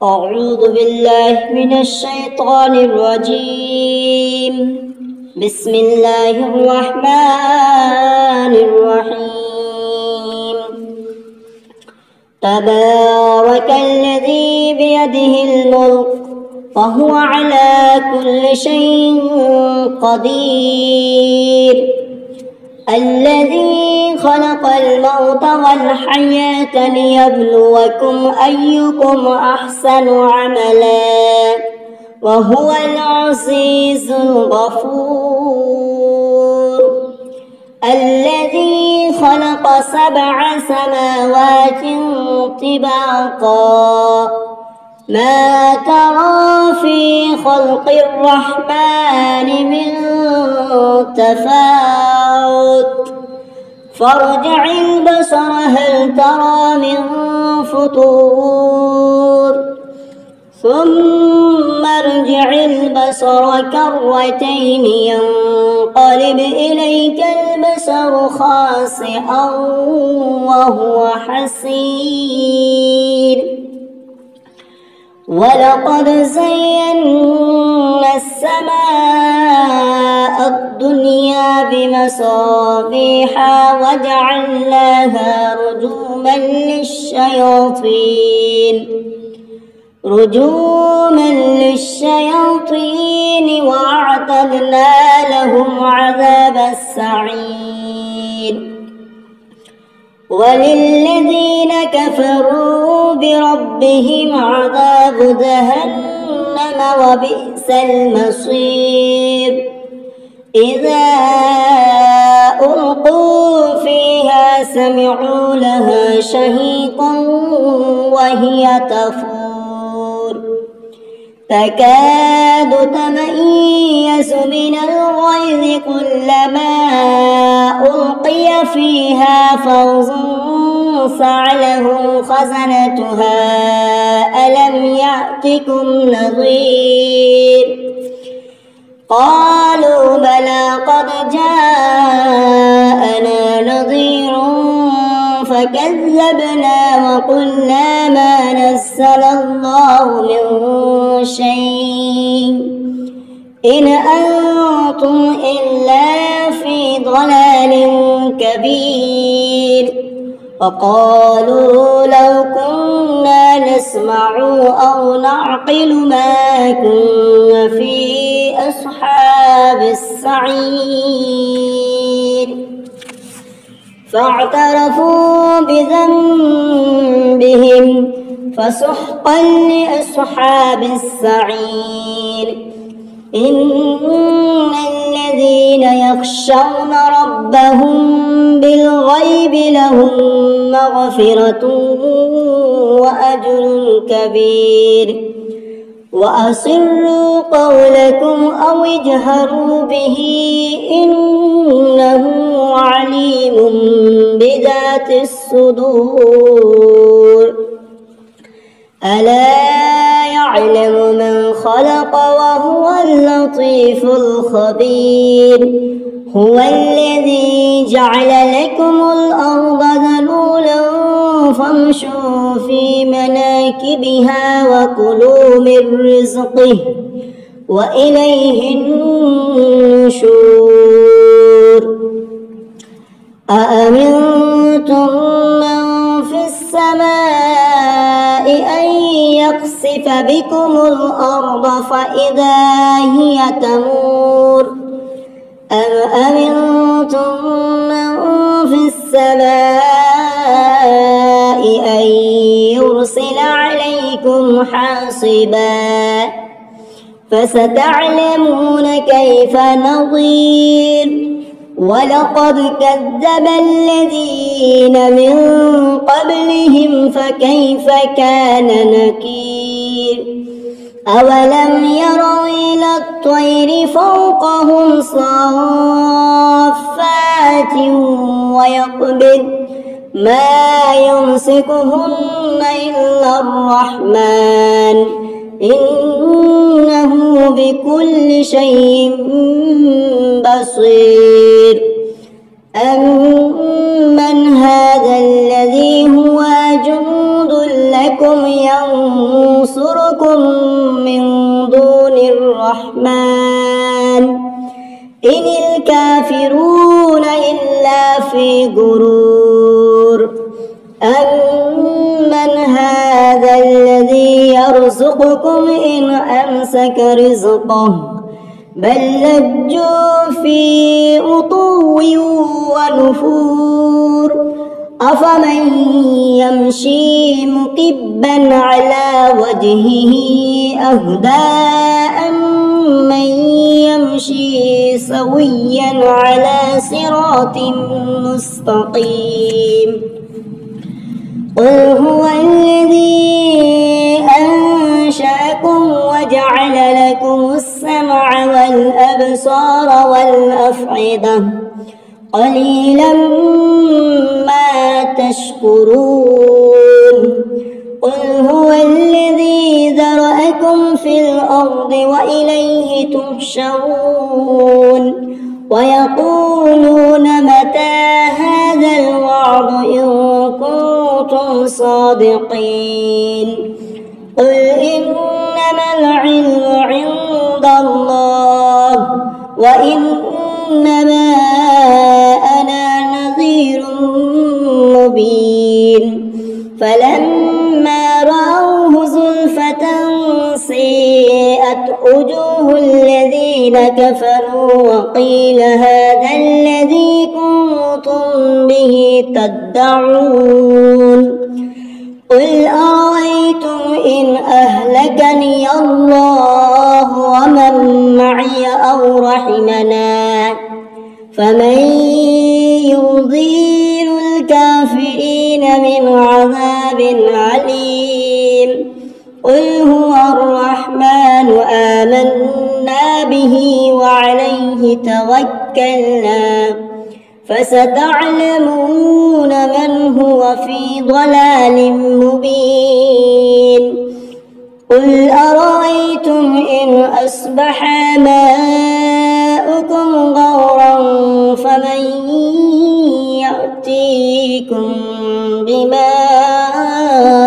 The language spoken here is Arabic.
أعوذ بالله من الشيطان الرجيم. بسم الله الرحمن الرحيم. تبارك الذي بيده الملك وهو على كل شيء قدير. الذي خلق الموت والحياة ليبلوكم أيكم أحسن عملا وهو العزيز الغفور. الذي خلق 7 سماوات طباقا ما ترى في خلق الرحمن من تفاوت فارجع البصر هل ترى من فطور ثم ارجع البصر كرتين ينقلب إليك البصر خاسئا وهو حسير. ولقد زينا السماء الدنيا بمصابيح وجعلناها رجوما للشياطين وأعتدنا لهم عذاب السعير. وللذين كفروا بربهم عذاب جهنم وبئس المصير. إذا ألقوا فيها سمعوا لها شهيقا وهي تفور تكاد تميز من الغيظ كلما ألقي فيها فوز سألهم خزنتها ألم يأتكم نذير قالوا بلى قد جاءنا نذير فكذبنا وقلنا ما نزل الله من شيء إن أنتم إلا في ضلال كبير. وقالوا لو كنا نسمع أو نعقل ما كنا في أصحاب السعير. فاعترفوا بذنبهم فسحقا لأصحاب السعير. إن الذين يخشون ربهم بالغيب لهم مغفرة وأجر كبير. وأسروا قولكم أو اجهروا به إنه عليم بذات الصدور. ألا يعلم من خلق وهو اللطيف الخبير. هو الذي جعل لكم الأرض ذلولا فامشوا في مناكبها وكلوا من رزقه وإليه النشور. أأمنتم من في السماء أن يخسف بكم الأرض فإذا هي تمور أم أمنتم من في السماء أن يرسل عليكم حاصبا فستعلمون كيف نظير. ولقد كذب الذين من قبلهم فكيف كان نكير. أولم يروا إلى الطير فوقهم صافات ويقبض ما يمسكهن إلا الرحمن إنه بكل شيء بصير. أمن هذا الذي هو جند لكم ينصرون ينصركم من دون الرحمن إن الكافرون إلا في غرور أمن هذا الذي يرزقكم إن أمسك رزقه بل لجوا في عتو ونفور أفمن يمشي مكبا على وجهه أهدى أمن يمشي سويا على صراط مستقيم قل هو الذي أنشأكم وجعل لكم السمع والأبصار والأفئدة قليلا ما تشكرون قل هو الذي ذرأكم في الأرض وإليه تحشرون ويقولون متى هذا الوعد إن كنتم صادقين قل إنما العلم عند الله وإنما أنا نذير مبين فلما رأوه زلفة سيئت وجوه الذين كفروا وقيل هذا الذي كنتم به تدعون قل أرأيتم إن أهلكني الله ومن معي أو رحمنا فمن يضير الكافرين من عذاب عليم قل هو الرحمن آمنا به وعليه توكلنا فستعلمون من هو في ضلال مبين قل أرأيتم إن أصبح ماؤكم غورا فمن يأتيكم بماء